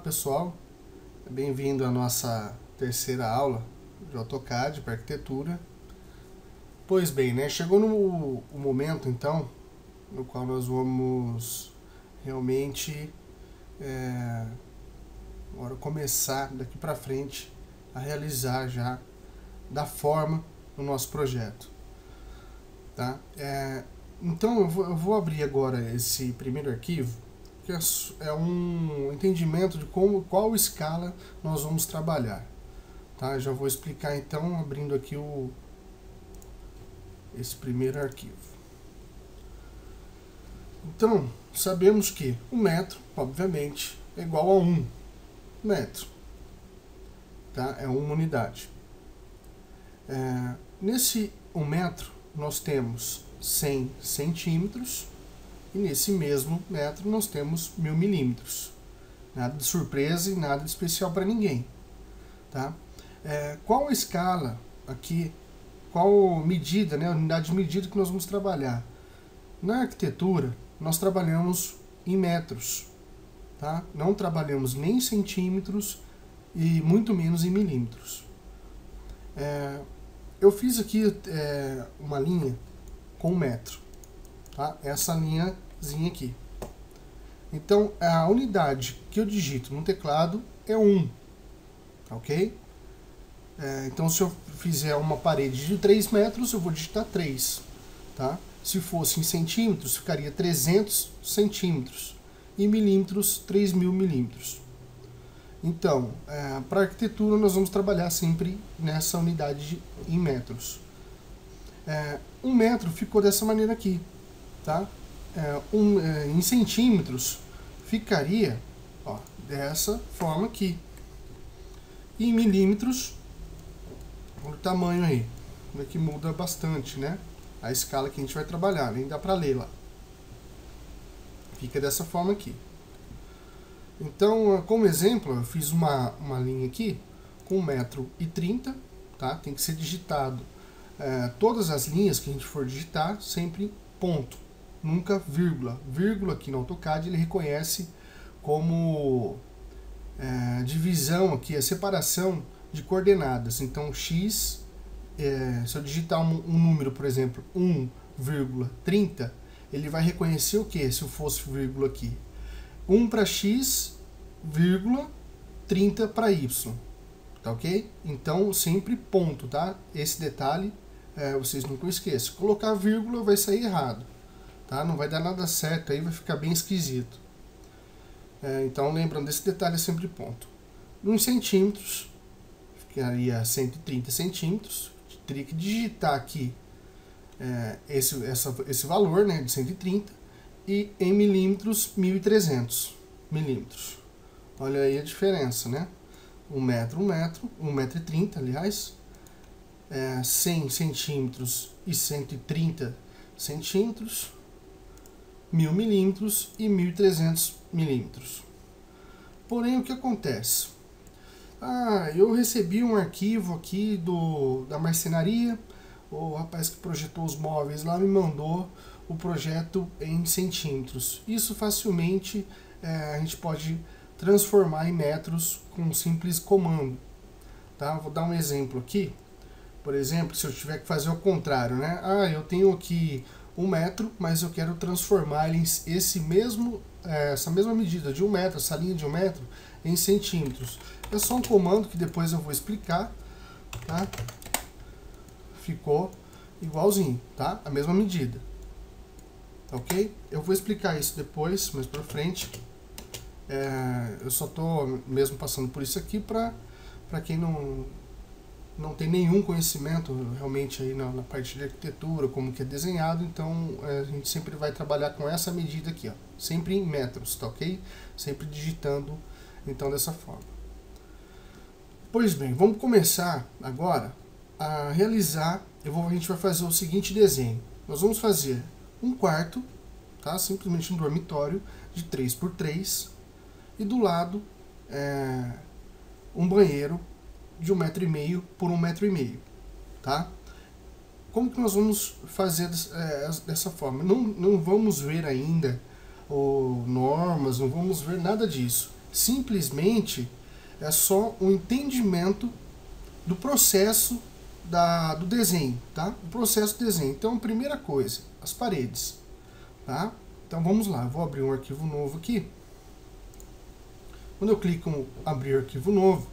pessoal, bem-vindo à nossa terceira aula de AutoCAD para arquitetura. Pois bem, né, chegou no o momento então no qual nós vamos realmente agora começar daqui para frente a realizar já da forma o nosso projeto, tá? Então eu vou abrir agora esse primeiro arquivo, que é um entendimento de qual escala nós vamos trabalhar, tá? Já vou explicar então abrindo aqui esse primeiro arquivo. Então sabemos que o metro, obviamente, é igual a 1 metro, tá? É uma unidade. Nesse 1 metro nós temos 100 centímetros e nesse mesmo metro nós temos 1000 milímetros. Nada de surpresa e nada de especial para ninguém, tá? Qual a escala aqui, qual medida, né, a unidade de medida que nós vamos trabalhar? Na arquitetura nós trabalhamos em metros, tá? Não trabalhamos nem em centímetros e muito menos em milímetros. Eu fiz aqui uma linha com 1 metro, tá? Essa linhazinha aqui. Então a unidade que eu digito no teclado é 1, ok? Então se eu fizer uma parede de 3 metros, eu vou digitar 3, tá? Se fosse em centímetros, ficaria 300 centímetros. E milímetros, 3000 milímetros. Então, para arquitetura, nós vamos trabalhar sempre nessa unidade em metros. 1 metro ficou dessa maneira aqui, tá? Em centímetros, ficaria dessa forma aqui. E em milímetros, o tamanho aí, que muda bastante, né? A escala que a gente vai trabalhar, nem dá para ler lá. Fica dessa forma aqui. Então, como exemplo, eu fiz uma linha aqui com 1,30 m, tá? Tem que ser digitado. Todas as linhas que a gente for digitar, sempre ponto, nunca vírgula. Vírgula aqui no AutoCAD ele reconhece como divisão aqui, a separação de coordenadas. Então, x, se eu digitar um número, por exemplo, 1,30, ele vai reconhecer o que se eu fosse vírgula aqui? 1 para x, vírgula, 30 para y, tá ok? Então sempre ponto, tá? Esse detalhe vocês nunca esqueçam. Colocar vírgula vai sair errado, tá? Não vai dar nada certo aí, vai ficar bem esquisito. Então lembrando desse detalhe, é sempre ponto. Nos centímetros, ficaria 130 centímetros. Teria que digitar aqui esse valor, né, de 130, e em milímetros 1300 milímetros. Olha aí a diferença, né? 1 metro, 1,30 m, aliás, 100 centímetros e 130 centímetros, 1000 milímetros e 1300 milímetros. Porém, o que acontece? Eu recebi um arquivo aqui da marcenaria. O rapaz que projetou os móveis lá me mandou o projeto em centímetros. Isso facilmente a gente pode transformar em metros com um simples comando, tá? Vou dar um exemplo aqui. Por exemplo, se eu tiver que fazer o contrário, né? Eu tenho aqui 1 metro, mas eu quero transformar essa mesma medida de 1 metro, essa linha de 1 metro, em centímetros. É só um comando que depois eu vou explicar, tá? Ficou igualzinho, tá? A mesma medida, ok? Eu vou explicar isso depois, mais pra frente. Eu só tô mesmo passando por isso aqui para quem não tem nenhum conhecimento realmente aí na parte de arquitetura, como que é desenhado. Então a gente sempre vai trabalhar com essa medida aqui, ó, sempre em metros, tá ok? Sempre digitando então dessa forma. Pois bem, vamos começar agora a realizar. A gente vai fazer o seguinte desenho. Nós vamos fazer um quarto, tá? Simplesmente um dormitório de 3 por 3 e do lado um banheiro de 1,5 m por 1,5 m, tá? Como que nós vamos fazer dessa forma? Não vamos ver ainda normas, não vamos ver nada disso. simplesmente é só um entendimento do processo do desenho, tá? O processo do desenho. Então, primeira coisa, as paredes, tá? Então, vamos lá. Eu vou abrir um arquivo novo aqui. Quando eu clico em abrir arquivo novo,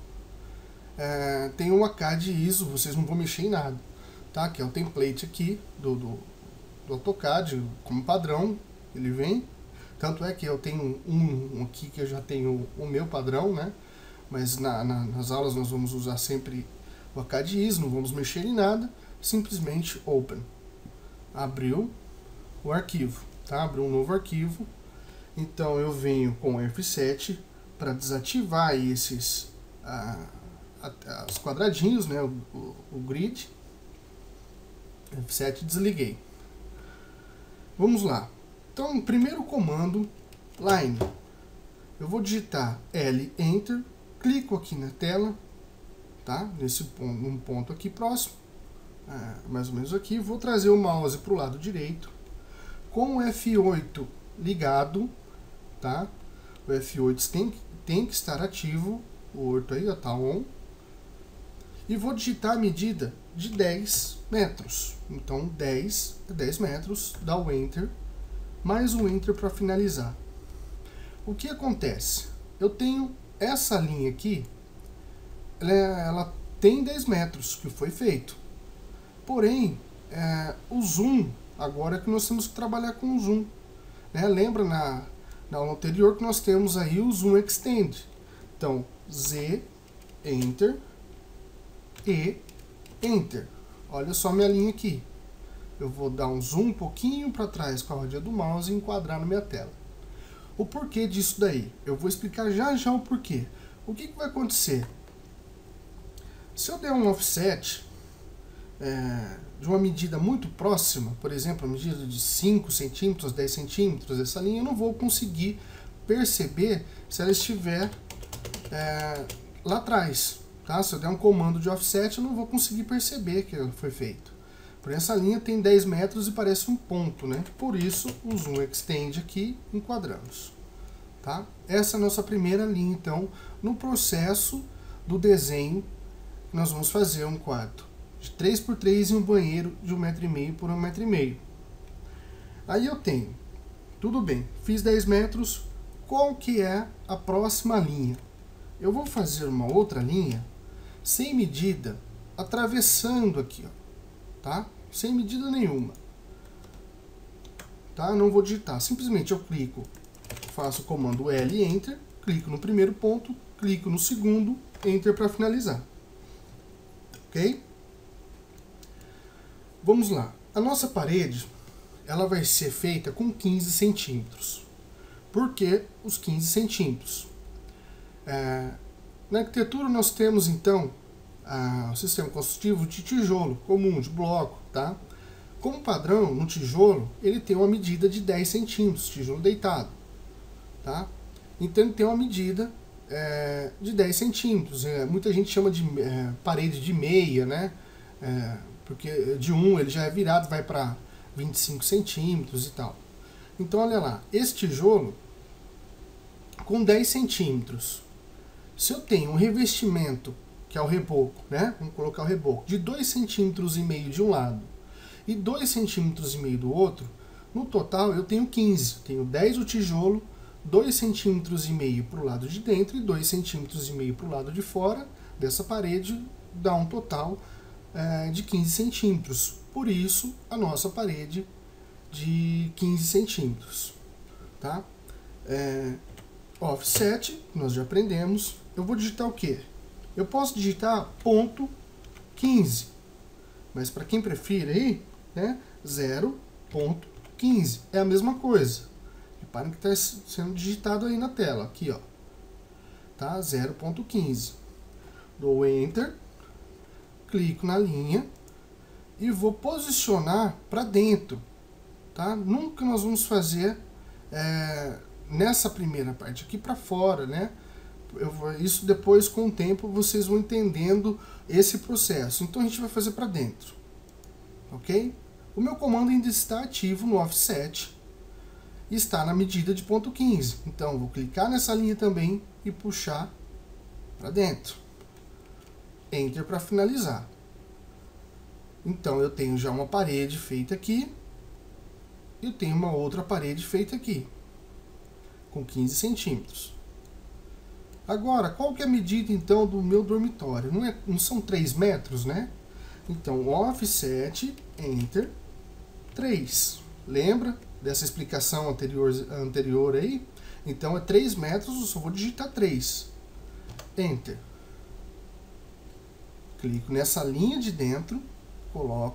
tem um ACAD ISO, vocês não vão mexer em nada, tá? Que é o template aqui do AutoCAD, como padrão, ele vem. Tanto é que eu tenho um aqui que eu já tenho o meu padrão, né? Mas nas aulas nós vamos usar sempre o ACAD ISO, não vamos mexer em nada, simplesmente Open. Abriu o arquivo, tá? Abriu um novo arquivo. Então eu venho com F7 para desativar esses os quadradinhos, né? O grid. F7, desliguei. Vamos lá. Então, primeiro comando, Line. Eu vou digitar L, Enter, clico aqui na tela, tá? Nesse ponto, um ponto aqui próximo, mais ou menos aqui. Vou trazer o mouse para o lado direito, com o F8 ligado, tá? O F8 tem que estar ativo, o 8 aí está on. E vou digitar a medida de 10 metros. Então, 10 metros, dá o Enter, mais um Enter para finalizar. O que acontece? Eu tenho essa linha aqui, ela tem 10 metros que foi feito. Porém, o zoom, agora é que nós temos que trabalhar com o zoom. Lembra na aula anterior que nós temos aí o Zoom Extend. Então, Z, Enter, E, Enter. Olha só minha linha aqui. Eu vou dar um zoom um pouquinho para trás com a rodinha do mouse e enquadrar na minha tela. O porquê disso daí? Eu vou explicar já já o porquê. O que vai acontecer? Se eu der um offset de uma medida muito próxima, por exemplo, a medida de 5 centímetros, 10 centímetros, essa linha eu não vou conseguir perceber se ela estiver lá atrás. Tá? Se eu der um comando de offset, eu não vou conseguir perceber que ela foi feito. Por essa linha tem 10 metros e parece um ponto, né? Por isso, o Zoom Extend aqui, enquadramos. Tá? Essa é a nossa primeira linha, então, no processo do desenho, nós vamos fazer um quarto de 3 por 3 e um banheiro de 1,5 m por 1,5 m. Aí eu tenho, tudo bem, fiz 10 metros, qual que é a próxima linha? Eu vou fazer uma outra linha, sem medida, atravessando aqui, ó, tá? Sem medida nenhuma. Tá? Não vou digitar, simplesmente eu clico, faço o comando L, Enter, clico no primeiro ponto, clico no segundo, Enter para finalizar. Ok? Vamos lá. A nossa parede, ela vai ser feita com 15 centímetros. Por que os 15 centímetros? Na arquitetura nós temos então o sistema construtivo de tijolo comum, de bloco, tá? Como padrão, no tijolo, ele tem uma medida de 10 centímetros, tijolo deitado, tá? Então ele tem uma medida de 10 centímetros. Muita gente chama de parede de meia, né? Porque de 1 ele já é virado, vai para 25 centímetros e tal. Então olha lá, esse tijolo com 10 centímetros, se eu tenho um revestimento, que é o reboco, né? Vamos colocar o reboco, de 2,5 centímetros de um lado e 2,5 centímetros do outro, no total eu tenho 15. Tenho 10 o tijolo, 2,5 centímetros para o lado de dentro e 2,5 centímetros para o lado de fora dessa parede, dá um total de 15 centímetros. Por isso, a nossa parede de 15 centímetros. Tá? Offset, nós já aprendemos. Eu vou digitar o quê? Eu posso digitar ponto 15, mas para quem prefere aí, né, 0.15 é a mesma coisa. Reparem que está sendo digitado aí na tela, aqui ó, tá? 0.15. Dou Enter, clico na linha e vou posicionar para dentro, tá? Nunca nós vamos fazer nessa primeira parte aqui para fora, né? Isso depois, com o tempo, vocês vão entendendo esse processo. Então a gente vai fazer para dentro, ok? O meu comando ainda está ativo no offset. está na medida de ponto 15. Então, eu vou clicar nessa linha também e puxar para dentro. Enter para finalizar. Então, eu tenho já uma parede feita aqui. E eu tenho uma outra parede feita aqui, com 15 centímetros. Agora, qual que é a medida, então, do meu dormitório? Não são 3 metros, né? Então, offset, enter, 3. Lembra dessa explicação anterior aí? Então, é 3 metros, eu só vou digitar 3. Enter. Clico nessa linha de dentro,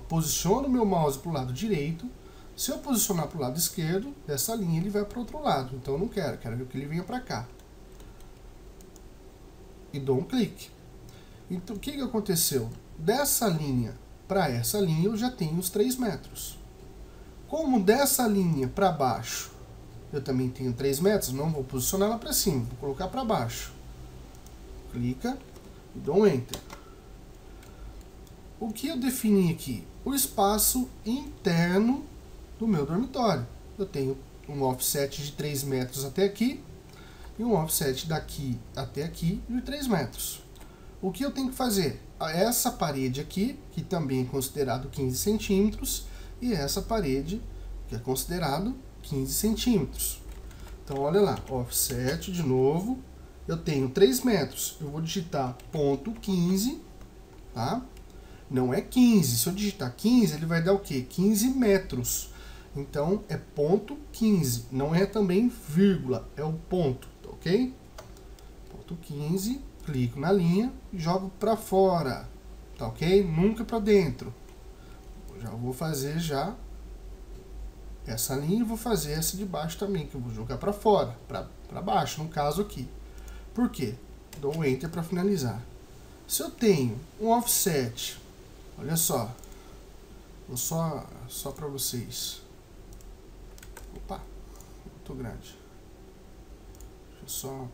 posiciono o meu mouse para o lado direito. Se eu posicionar para o lado esquerdo, dessa linha ele vai para o outro lado. Então, eu não quero ver que ele venha para cá. E dou um clique. Então, o que aconteceu? Dessa linha para essa linha, eu já tenho os 3 metros. Como dessa linha para baixo, eu também tenho 3 metros, não vou posicionar ela para cima, vou colocar para baixo. Clica e dou um Enter. O que eu defini aqui? O espaço interno do meu dormitório. Eu tenho um offset de 3 metros até aqui, e um offset daqui até aqui de 3 metros. O que eu tenho que fazer? Essa parede aqui, que também é considerado 15 centímetros, e essa parede, que é considerado 15 centímetros. Então, olha lá, offset de novo, eu tenho 3 metros, eu vou digitar ponto 15, tá? Não é 15, se eu digitar 15, ele vai dar o quê? 15 metros. Então, é ponto 15, não é também vírgula, é o ponto. Ok? Ponto 15, clico na linha e jogo para fora, tá ok? Nunca para dentro. Já vou fazer essa linha e vou fazer essa de baixo também, que eu vou jogar para fora, para baixo, no caso aqui. Por quê? Dou um Enter para finalizar. Se eu tenho um offset, olha só, vou só para vocês. Opa, muito grande. Só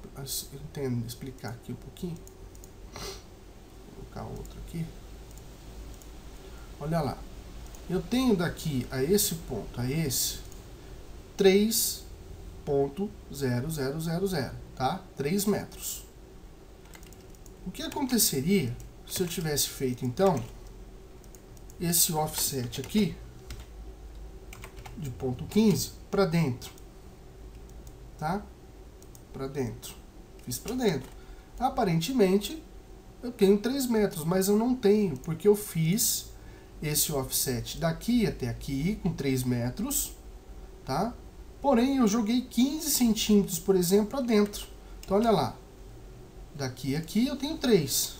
explicar aqui um pouquinho. Vou colocar outro aqui. Olha lá. Eu tenho daqui a esse ponto, a esse, 3.0000, tá? 3 metros. O que aconteceria se eu tivesse feito, então, esse offset aqui, de ponto 15, para dentro, tá? Para dentro. Fiz para dentro. Aparentemente, eu tenho 3 metros, mas eu não tenho, porque eu fiz esse offset daqui até aqui, com 3 metros, tá? Porém, eu joguei 15 centímetros, por exemplo, para dentro. Então, olha lá. Daqui a aqui eu tenho 3.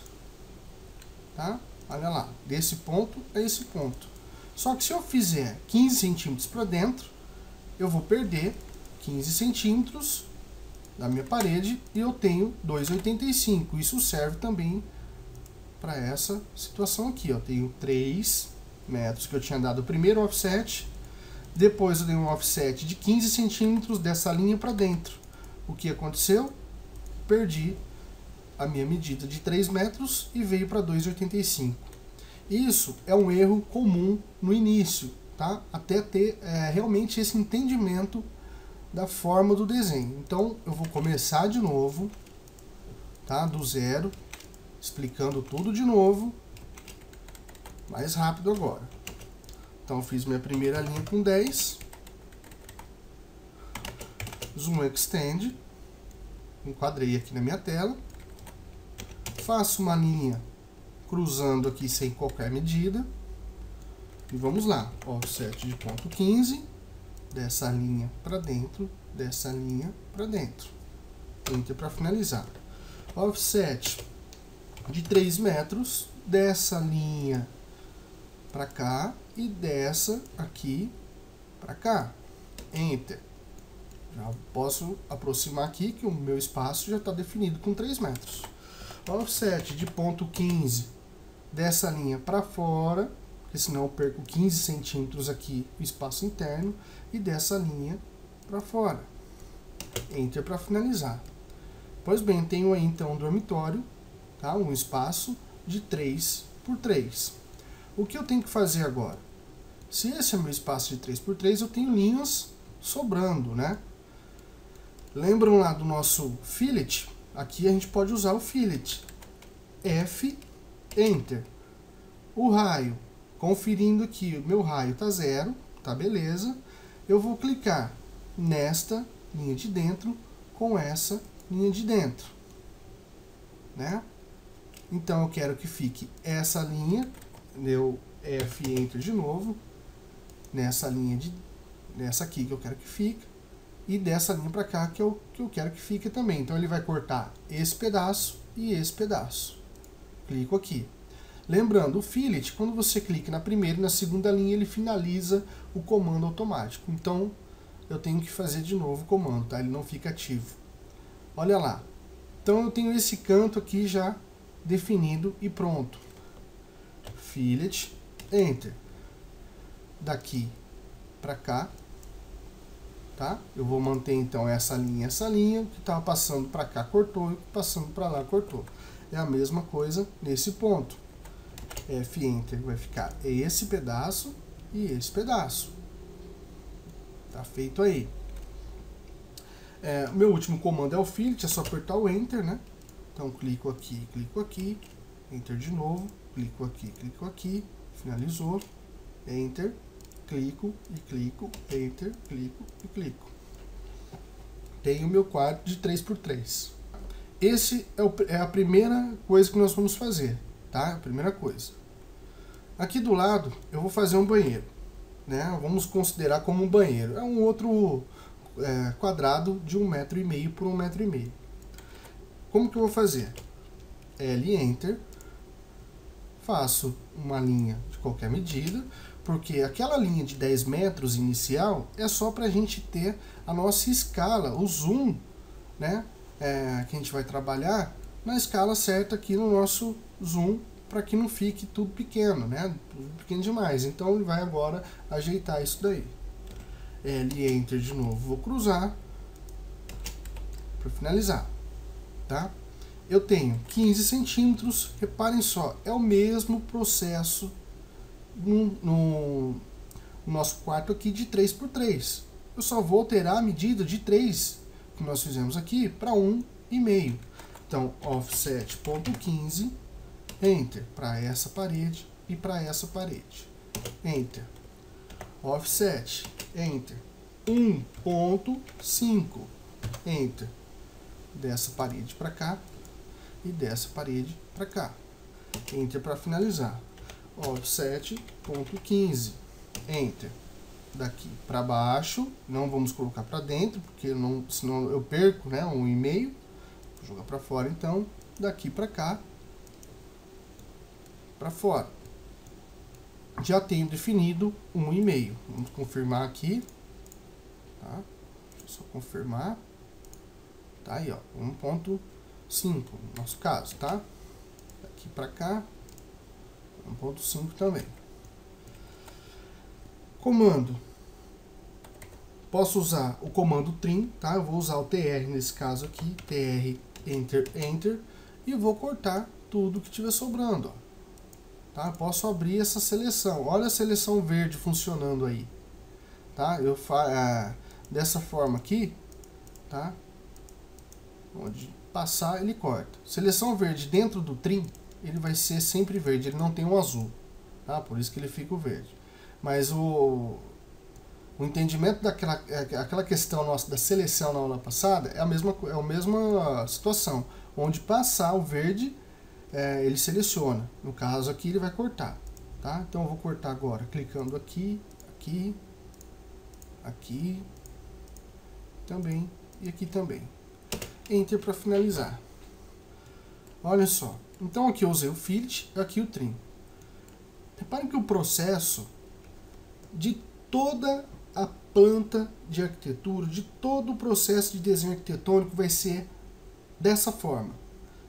Tá? Olha lá. Desse ponto a esse ponto. Só que se eu fizer 15 centímetros para dentro, eu vou perder 15 centímetros da minha parede e eu tenho 2,85. Isso serve também para essa situação aqui. Eu tenho 3 metros que eu tinha dado o primeiro offset, depois eu dei um offset de 15 centímetros dessa linha para dentro. O que aconteceu? Perdi a minha medida de 3 metros e veio para 2,85. Isso é um erro comum no início, tá? Até ter realmente esse entendimento da forma do desenho. Então, eu vou começar de novo, tá? Do zero, explicando tudo de novo, mais rápido agora. Então, eu fiz minha primeira linha com 10, Zoom Extend, enquadrei aqui na minha tela, faço uma linha cruzando aqui sem qualquer medida, e vamos lá, offset de ponto 15, dessa linha para dentro, dessa linha para dentro. Enter para finalizar. Offset de 3 metros, dessa linha para cá e dessa aqui para cá. Enter. Já posso aproximar aqui que o meu espaço já está definido com 3 metros. Offset de ponto 15, dessa linha para fora, porque senão eu perco 15 centímetros aqui o espaço interno, e dessa linha para fora. Enter para finalizar. Pois bem, tenho aí então um dormitório, tá? Um espaço de 3 por 3. O que eu tenho que fazer agora? Se esse é meu espaço de 3 por 3, eu tenho linhas sobrando, né? Lembram lá do nosso fillet? Aqui a gente pode usar o fillet. F, Enter. O raio, conferindo aqui, o meu raio tá 0, tá beleza. Eu vou clicar nesta linha de dentro com essa linha de dentro, né? Então eu quero que fique essa linha, deu F, Enter de novo, nessa linha nessa aqui que eu quero que fique, e dessa linha para cá que eu quero que fique também. Então ele vai cortar esse pedaço e esse pedaço. Clico aqui. Lembrando, o fillet, quando você clica na primeira e na segunda linha, ele finaliza o comando automático. Então eu tenho que fazer de novo o comando, tá? Ele não fica ativo. Olha lá. Então eu tenho esse canto aqui já definido e pronto. Fillet, Enter. Daqui para cá, tá? Eu vou manter então essa linha, que estava passando para cá cortou, e passando para lá cortou. É a mesma coisa nesse ponto. F, Enter, vai ficar esse pedaço e esse pedaço. Tá feito aí. O meu último comando é o fillet, é só apertar o Enter, né? Então clico aqui, Enter de novo, clico aqui, finalizou, Enter, clico, Enter, clico. Tenho o meu quadro de 3x3. Esse é a primeira coisa que nós vamos fazer, tá? A primeira coisa. Aqui do lado eu vou fazer um banheiro, né? Vamos considerar como um banheiro. É um outro quadrado de 1,5 m por 1,5 m. Como que eu vou fazer? L, Enter. Faço uma linha de qualquer medida, porque aquela linha de 10 metros inicial é só para a gente ter a nossa escala, o zoom, né? Que a gente vai trabalhar na escala certa aqui no nosso zoom, para que não fique tudo pequeno, né? Tudo pequeno demais. Então ele vai agora ajeitar isso daí. L, Enter de novo, vou cruzar para finalizar, tá? Eu tenho 15 centímetros, reparem só, é o mesmo processo no nosso quarto aqui de 3x3. Eu só vou alterar a medida de 3 que nós fizemos aqui para 1,5. Então, offset.15, Enter, para essa parede e para essa parede. Enter. Offset, Enter. 1,5, Enter. Dessa parede para cá e dessa parede para cá. Enter para finalizar. Offset.15, Enter. Daqui para baixo, não vamos colocar para dentro, porque senão eu perco, né, 1,5. Vou jogar para fora, então, daqui para cá, para fora. Já tenho definido 1,5. Vamos confirmar aqui, tá? Deixa eu só confirmar. Tá aí, ó, 1,5 no nosso caso, tá? Daqui para cá, 1,5 também. Comando. Posso usar o comando trim, tá? Eu vou usar o TR nesse caso aqui, TR, Enter, Enter, e vou cortar tudo que tiver sobrando, ó. Tá? Posso abrir essa seleção. Olha a seleção verde funcionando aí, tá? Eu dessa forma aqui, tá? Onde passar ele corta. Seleção verde dentro do trim, ele vai ser sempre verde, ele não tem um azul, tá? Por isso que ele fica o verde. Mas o entendimento aquela questão nossa da seleção na aula passada é a mesma situação. Onde passar o verde, ele seleciona. No caso aqui ele vai cortar, tá? Então eu vou cortar agora, clicando aqui, aqui, aqui também e aqui também. Enter para finalizar. Olha só. Então aqui eu usei o fillet, aqui o trim. Reparem que o processo de toda a planta de arquitetura, de todo o processo de desenho arquitetônico vai ser dessa forma,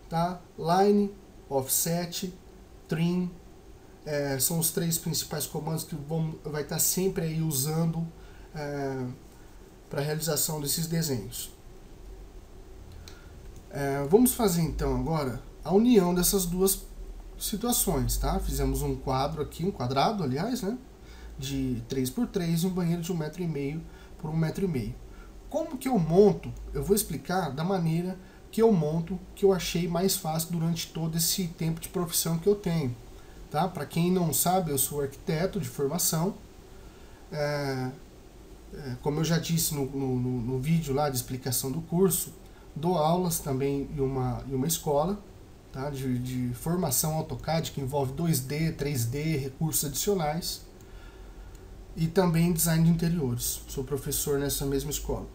tá? Line, offset, trim, são os 3 principais comandos que vai estar sempre aí usando para a realização desses desenhos. Vamos fazer então agora a união dessas duas situações, tá? Fizemos um quadro aqui, um quadrado, aliás, né? De 3x3 e um banheiro de 1,5 m por 1,5 m. Como que eu monto? Eu vou explicar da maneira que eu monto, que eu achei mais fácil durante todo esse tempo de profissão que eu tenho. Tá? Para quem não sabe, eu sou arquiteto de formação. Como eu já disse no vídeo lá de explicação do curso, dou aulas também em uma escola, tá? de formação AutoCAD, que envolve 2D, 3D, recursos adicionais, e também design de interiores. Sou professor nessa mesma escola.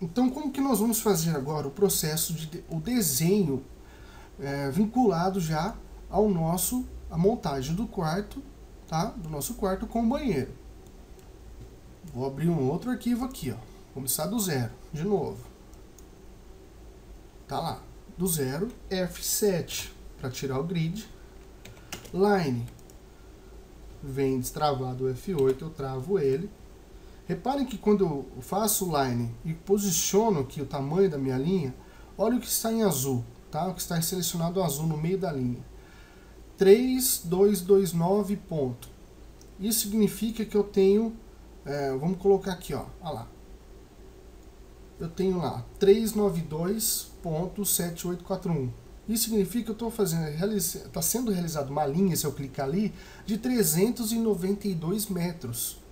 Então, como que nós vamos fazer agora o processo o desenho vinculado já à montagem do quarto, tá? Do nosso quarto com o banheiro. Vou abrir um outro arquivo aqui, ó. Começar do zero, de novo. Tá lá, do zero, F7 para tirar o grid. Line, vem destravado o F8, eu travo ele. Reparem que quando eu faço o line e posiciono aqui o tamanho da minha linha, olha o que está em azul, tá? O que está selecionado azul no meio da linha. 3229 ponto. Isso significa que eu tenho, vamos colocar aqui, ó, olha lá. Eu tenho lá 392.7841. Isso significa que eu está sendo realizada uma linha, se eu clicar ali, de 392 metros.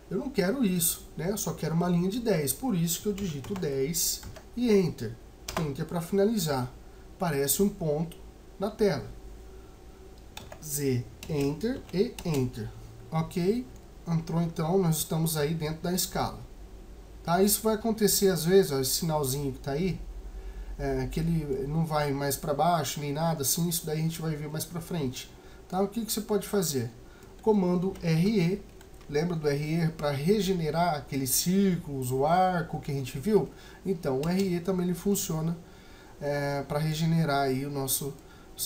Eu não quero isso, né? Eu só quero uma linha de 10. Por isso que eu digito 10 e Enter. Enter para finalizar. Aparece um ponto na tela. Z, Enter e Enter. Ok? Entrou então, nós estamos aí dentro da escala. Tá? Isso vai acontecer às vezes, ó, esse sinalzinho que está aí, que ele não vai mais para baixo nem nada assim, isso daí a gente vai ver mais para frente. Tá? O que você pode fazer? Comando RE, lembra do RE para regenerar aqueles círculos, o arco que a gente viu? Então o RE também ele funciona para regenerar aí nossa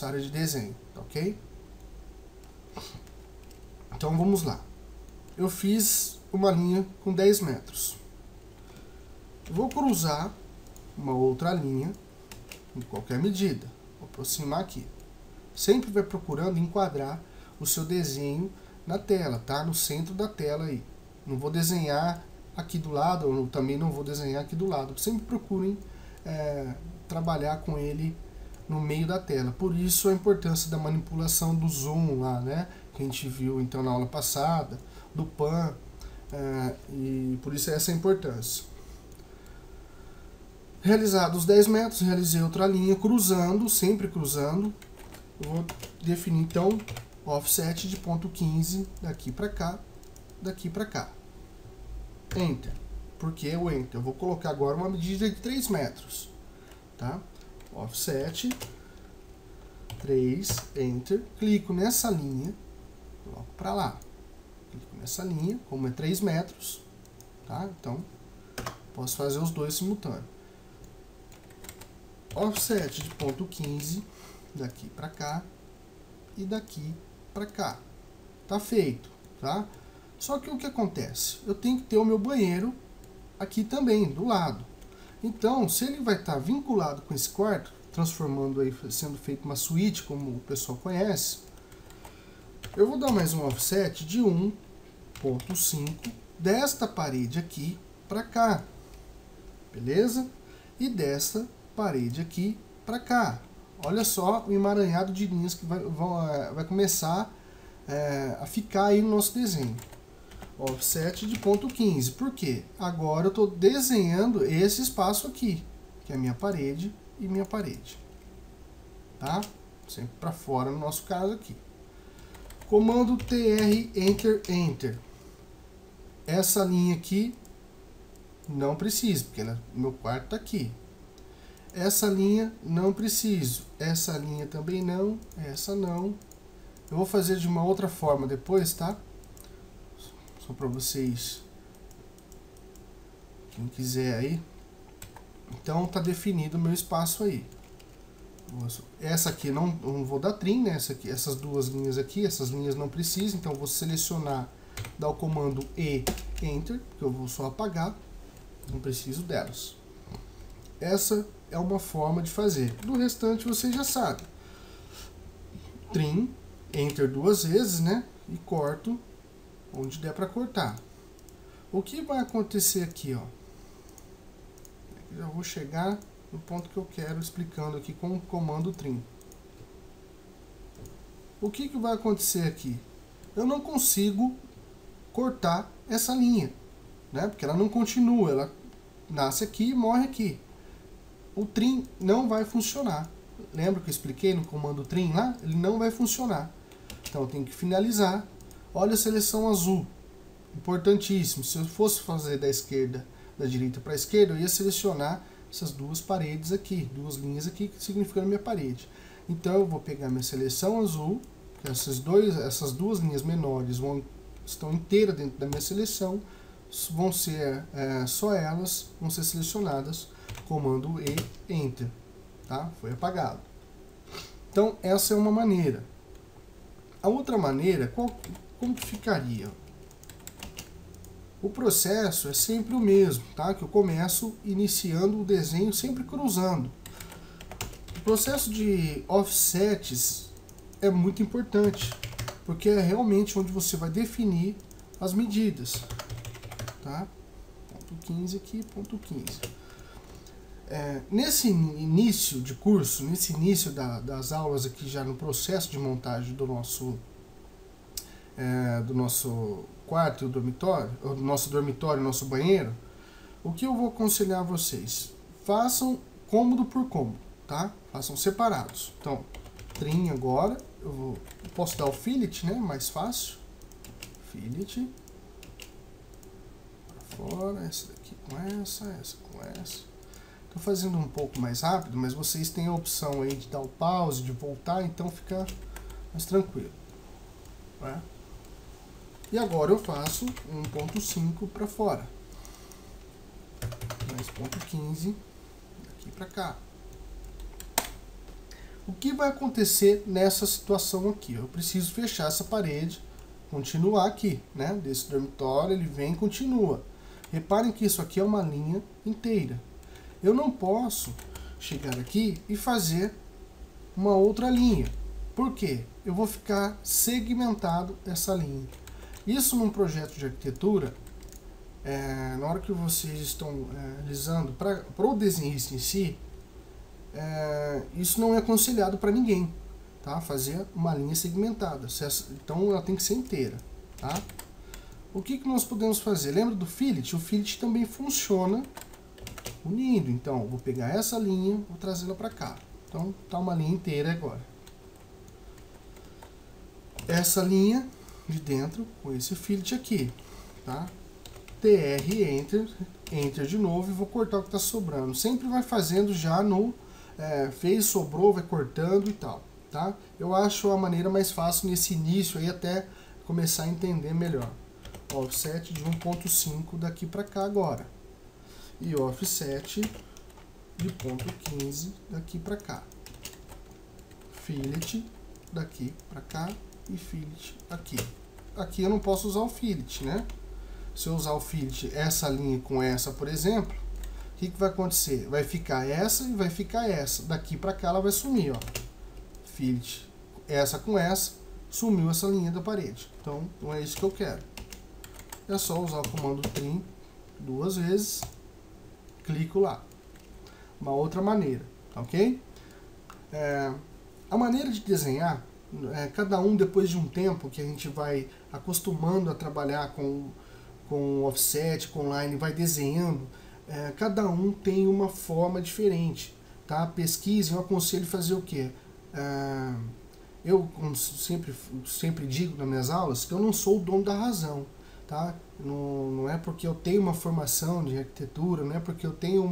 área de desenho, tá, ok? Então vamos lá. Eu fiz uma linha com 10 metros. Vou cruzar uma outra linha de qualquer medida. Vou aproximar aqui. Sempre vai procurando enquadrar o seu desenho na tela, tá? No centro da tela aí. Não vou desenhar aqui do lado, ou também não vou desenhar aqui do lado. Sempre procurem trabalhar com ele no meio da tela. Por isso a importância da manipulação do zoom lá, né? Que a gente viu então na aula passada, do pan, e por isso essa importância. Realizados os 10 metros, realizei outra linha cruzando, sempre cruzando. Eu vou definir então offset de ponto 15 daqui para cá, daqui para cá. Enter. Por que o Enter? Eu vou colocar agora uma medida de 3 metros. Tá? Offset 3, Enter. Clico nessa linha, coloco para lá. Clico nessa linha, como é 3 metros. Tá? Então, posso fazer os dois simultâneos. Offset de ponto 15 daqui para cá e daqui para cá. Tá feito, tá? Só que o que acontece? Eu tenho que ter o meu banheiro aqui também, do lado. Então, se ele vai estar vinculado com esse quarto, transformando aí, sendo feito uma suíte, como o pessoal conhece, eu vou dar mais um offset de 1.5 desta parede aqui para cá. Beleza? E desta parede aqui para cá. Olha só o emaranhado de linhas que vai começar a ficar aí no nosso desenho. Offset de ponto 15. Por quê? Agora eu estou desenhando esse espaço aqui, que é minha parede e minha parede. Tá? Sempre para fora no nosso caso aqui. Comando TR, Enter, Enter. Essa linha aqui não preciso, porque meu quarto está aqui. Essa linha não preciso. Essa linha também não. Essa não. Eu vou fazer de uma outra forma depois, tá? Só para vocês, quem quiser aí. Então tá definido o meu espaço aí. Essa aqui não vou dar trim, né? Essas duas linhas aqui, essas linhas não precisam. Então eu vou selecionar, dar o comando E, Enter, que eu vou só apagar. Não preciso delas. Essa é uma forma de fazer. Do restante você já sabe. Trim, Enter duas vezes, né? E corto onde der para cortar. O que vai acontecer aqui, ó? Já vou chegar no ponto que eu quero, explicando aqui com o comando trim. O que vai acontecer aqui? Eu não consigo cortar essa linha, né? Porque ela não continua, ela nasce aqui e morre aqui. O trim não vai funcionar. Lembra que eu expliquei no comando trim lá? Ele não vai funcionar. Então eu tenho que finalizar. Olha a seleção azul. Importantíssimo. Se eu fosse fazer da esquerda, da direita para a esquerda, eu ia selecionar essas duas paredes aqui, duas linhas aqui, que significam a minha parede. Então eu vou pegar minha seleção azul, que essas duas linhas menores estão inteiras dentro da minha seleção, vão ser só elas vão ser selecionadas, comando E, Enter, tá? Foi apagado. Então essa é uma maneira. A outra maneira, como que ficaria? O processo é sempre o mesmo, tá? Que eu começo iniciando o desenho sempre cruzando. O processo de offsets é muito importante, porque é realmente onde você vai definir as medidas, tá? Ponto 15 aqui, ponto 15. Nesse início de curso, nesse início das aulas aqui, já no processo de montagem do nosso quarto e o dormitório, o nosso dormitório, nosso banheiro, o que eu vou aconselhar a vocês? Façam cômodo por cômodo, tá? Façam separados. Então, trim agora, eu posso dar o fillet, né? Mais fácil. Fillet. Para fora, essa daqui com essa com essa. Estou fazendo um pouco mais rápido, mas vocês têm a opção aí de dar o pause, de voltar, então fica mais tranquilo, né? E agora eu faço 1.5 para fora, mais ponto 15 daqui para cá. O que vai acontecer nessa situação aqui? Eu preciso fechar essa parede, continuar aqui, né? Desse dormitório ele vem e continua. Reparem que isso aqui é uma linha inteira. Eu não posso chegar aqui e fazer uma outra linha. Por quê? Eu vou ficar segmentado essa linha. Isso num projeto de arquitetura, na hora que vocês estão realizando, para o desenhista em si, isso não é aconselhado para ninguém, tá? Fazer uma linha segmentada. Então ela tem que ser inteira, tá? O que nós podemos fazer? Lembra do fillet? O fillet também funciona unindo. Então eu vou pegar essa linha, vou trazê-la para cá. Então tá uma linha inteira agora. Essa linha de dentro com esse fillet aqui, tá? TR, Enter, Enter de novo e vou cortar o que está sobrando. Sempre vai fazendo já no fez, sobrou, vai cortando e tal, tá? Eu acho a maneira mais fácil nesse início aí, até começar a entender melhor. Offset de 1.5 daqui para cá agora. E offset de ponto 15 daqui para cá. Fillet daqui para cá e fillet aqui. Aqui eu não posso usar o fillet, né? Se eu usar o fillet, essa linha com essa, por exemplo, o que vai acontecer? Vai ficar essa e vai ficar essa. Daqui para cá ela vai sumir, ó. Fillet, essa com essa, sumiu essa linha da parede. Então, não é isso que eu quero. É só usar o comando trim 2 vezes, clico lá. Uma outra maneira, tá ok? A maneira de desenhar, cada um depois de um tempo que a gente vai acostumando a trabalhar com offset, com line, vai desenhando, cada um tem uma forma diferente, tá? Pesquise, eu aconselho fazer o quê? Eu sempre digo nas minhas aulas que eu não sou o dono da razão, tá? Não é porque eu tenho uma formação de arquitetura, não é porque eu tenho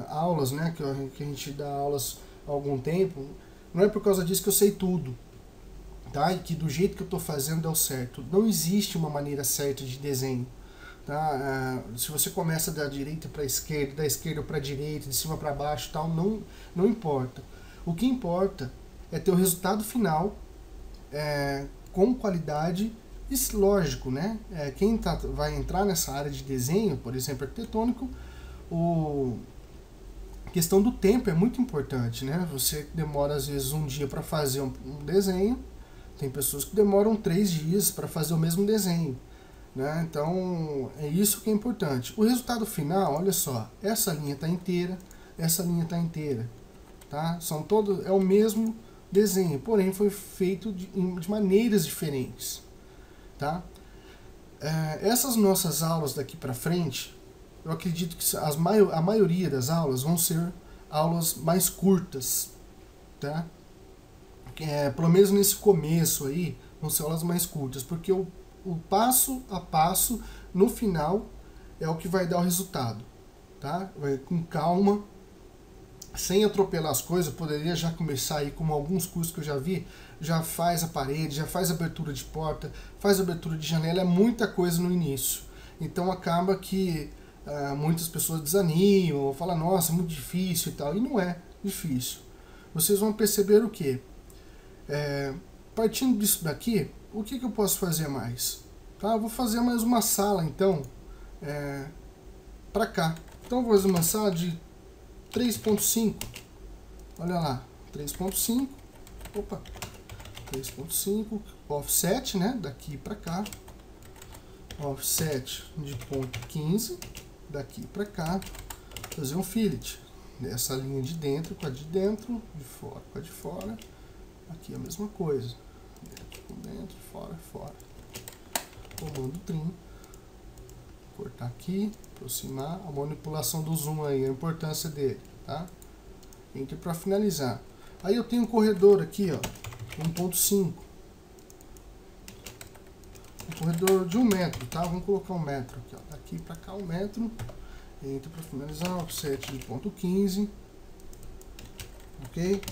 aulas, né, que a gente dá aulas há algum tempo, não é por causa disso que eu sei tudo, tá? E que do jeito que eu estou fazendo deu certo. Não existe uma maneira certa de desenho, tá? Se você começa da direita para a esquerda, da esquerda para a direita, de cima para baixo, tal, não importa. O que importa é ter o resultado final com qualidade e lógico, né? Quem vai entrar nessa área de desenho, por exemplo, arquitetônico, a questão do tempo é muito importante, né? Você demora às vezes um dia para fazer um desenho, tem pessoas que demoram 3 dias para fazer o mesmo desenho. né? Então é isso que é importante. O resultado final, olha só, essa linha está inteira, essa linha está inteira, tá? São todos, é o mesmo desenho, porém foi feito de maneiras diferentes, tá? Essas nossas aulas daqui para frente, eu acredito que a maioria das aulas vão ser aulas mais curtas, tá? Pelo menos nesse começo aí, vão ser aulas mais curtas, porque o passo a passo, no final, é o que vai dar o resultado, tá? Vai com calma, sem atropelar as coisas. Poderia já começar aí, como alguns cursos que eu já vi, já faz a parede, já faz abertura de porta, faz abertura de janela, é muita coisa no início. Então acaba que muitas pessoas desanimam, ou falam, nossa, é muito difícil e tal, e não é difícil. Vocês vão perceber o quê? Partindo disso daqui, o que eu posso fazer mais? Tá? Eu vou fazer mais uma sala, então, para cá. Então eu vou fazer uma sala de 3.5. Olha lá, 3.5. Opa, 3.5. Offset, né? Daqui para cá. Offset de ponto 15. Daqui para cá. Fazer um fillet. Essa linha de dentro com a de dentro. De fora com a de fora. Aqui a mesma coisa. Dentro com dentro, fora, fora. Comando trim. Cortar aqui, aproximar, a manipulação do zoom aí, a importância dele, tá? Enter para finalizar. Aí eu tenho um corredor aqui, ó, 1.5. Um corredor de 1 metro, tá? Vamos colocar 1 metro aqui, ó, daqui para cá 1 metro. Enter para finalizar, offset de ponto 15. Ok?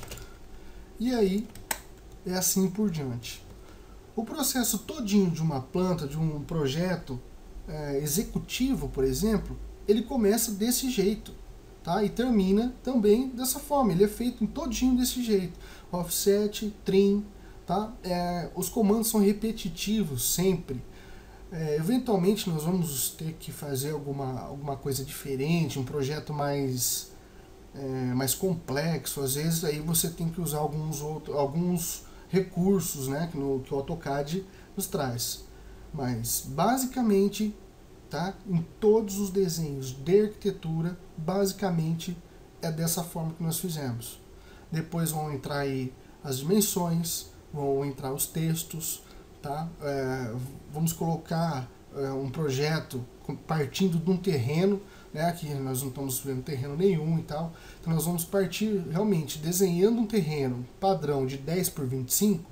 E aí, é assim por diante. O processo todinho de uma planta, de um projeto executivo, por exemplo, ele começa desse jeito, tá? E termina também dessa forma. Ele é feito todinho desse jeito. Offset, trim, tá? Os comandos são repetitivos sempre. Eventualmente nós vamos ter que fazer alguma coisa diferente, um projeto mais complexo. Às vezes aí você tem que usar alguns recursos, né, que o AutoCAD nos traz. Mas basicamente, tá, em todos os desenhos de arquitetura, basicamente é dessa forma que nós fizemos. Depois vão entrar aí as dimensões, vão entrar os textos, tá? Vamos colocar um projeto partindo de um terreno, né? Aqui nós não estamos vendo terreno nenhum e tal. Então nós vamos partir realmente desenhando um terreno padrão de 10 por 25.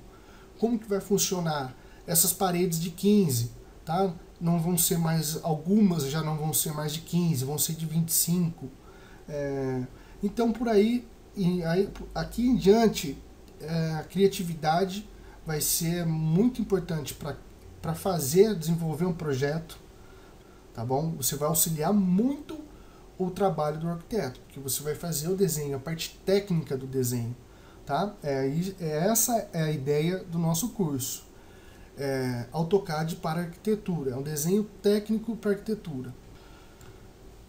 Como que vai funcionar essas paredes de 15, tá? Não vão ser mais, algumas já não vão ser mais de 15, vão ser de 25. Então por aí, aqui em diante, a criatividade vai ser muito importante para desenvolver um projeto, tá bom? Você vai auxiliar muito o trabalho do arquiteto, porque você vai fazer o desenho, a parte técnica do desenho, tá? Essa é a ideia do nosso curso. AutoCAD para arquitetura, é um desenho técnico para arquitetura.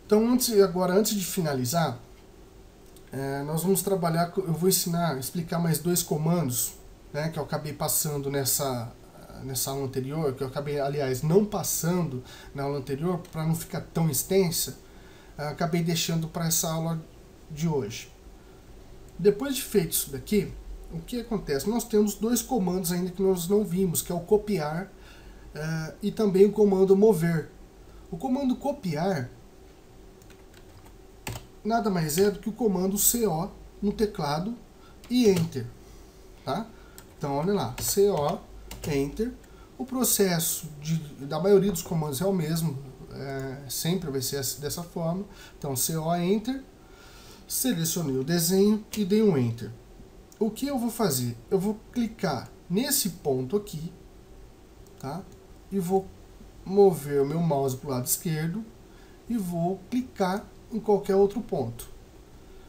Então, antes de finalizar, nós vamos trabalhar, eu vou explicar mais 2 comandos, né, que eu acabei passando nessa aula anterior, que eu acabei, aliás, não passando na aula anterior, para não ficar tão extensa, acabei deixando para essa aula de hoje. Depois de feito isso daqui, o que acontece? Nós temos 2 comandos ainda que nós não vimos, que é o copiar e também o comando mover. O comando copiar nada mais é do que o comando CO no teclado e Enter, tá? Então, olha lá, CO, Enter. O processo da maioria dos comandos é o mesmo, sempre vai ser dessa forma. Então, CO, Enter, selecionei o desenho e dei um Enter. O que eu vou fazer? Eu vou clicar nesse ponto aqui, tá? E vou mover o meu mouse para o lado esquerdo e vou clicar em qualquer outro ponto.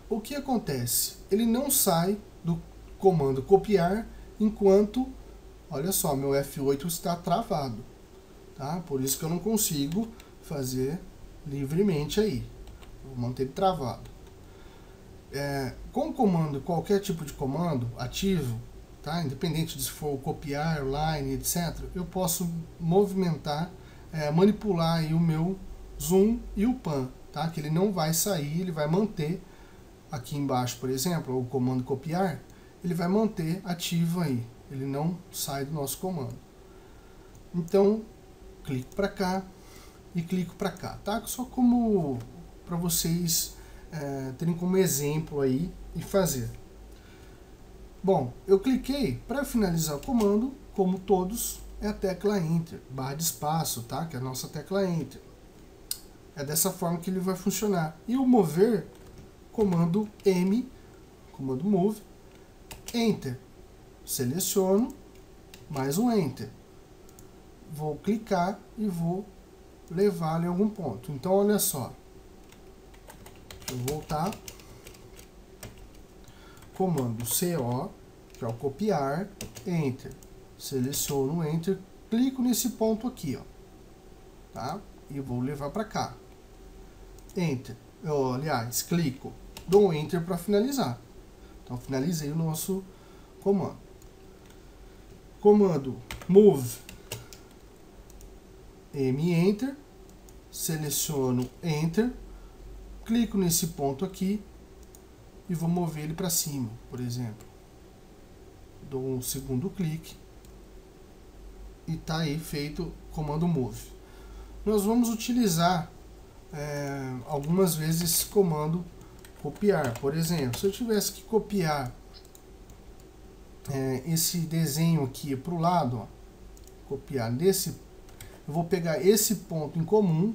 O que acontece? Ele não sai do comando copiar enquanto, olha só, meu F8 está travado, tá? Por isso que eu não consigo fazer livremente aí. Vou manter ele travado. Com o comando, qualquer tipo de comando ativo, tá? Independente de se for copiar, line, etc., eu posso movimentar manipular aí o meu zoom e o pan, tá? Que ele não vai sair, ele vai manter aqui embaixo, por exemplo, o comando copiar, ele vai manter ativo aí, ele não sai do nosso comando. Então, clico para cá e clico para cá, tá? Só como para vocês terem como exemplo aí e fazer. Bom, eu cliquei, para finalizar o comando, como todos, é a tecla Enter, barra de espaço, tá? Que é a nossa tecla Enter. É dessa forma que ele vai funcionar. E o mover, comando M, comando Move, Enter. Seleciono, mais um Enter. Vou clicar e vou levar em algum ponto. Então, olha só. Deixa eu voltar. Comando CO, que é o copiar, Enter. Seleciono Enter, clico nesse ponto aqui, ó, tá? E vou levar para cá. Enter. Aliás, clico, dou Enter para finalizar. Então, finalizei o nosso comando. Comando Move, M, Enter. Seleciono Enter, clico nesse ponto aqui e vou mover ele para cima, por exemplo. Dou um segundo clique e tá aí feito o comando Move. Nós vamos utilizar algumas vezes esse comando copiar. Por exemplo, se eu tivesse que copiar esse desenho aqui para o lado, ó, copiar desse, eu vou pegar esse ponto em comum,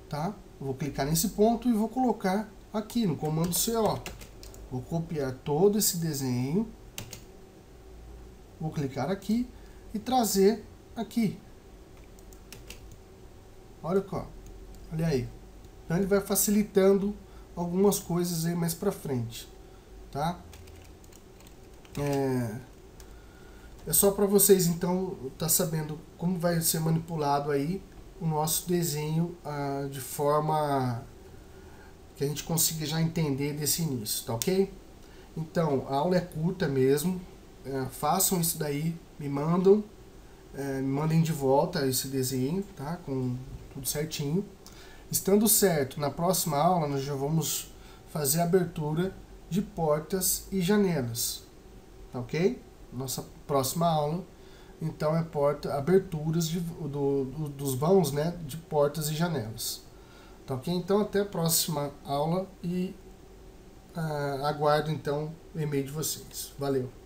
tá? Eu vou clicar nesse ponto e vou colocar aqui no comando CO. Vou copiar todo esse desenho, vou clicar aqui e trazer aqui. Olha aí. Então ele vai facilitando algumas coisas aí mais pra frente, tá? É só para vocês então tá sabendo como vai ser manipulado aí o nosso desenho de forma que a gente consiga já entender desse início, tá ok? Então, a aula é curta mesmo, façam isso daí, me mandem de volta esse desenho, tá? Com tudo certinho. Estando certo, na próxima aula nós já vamos fazer a abertura de portas e janelas, tá ok? Nossa próxima aula, então, é aberturas dos vãos, né, de portas e janelas. Tá ok? Então, até a próxima aula e aguardo então o e-mail de vocês. Valeu!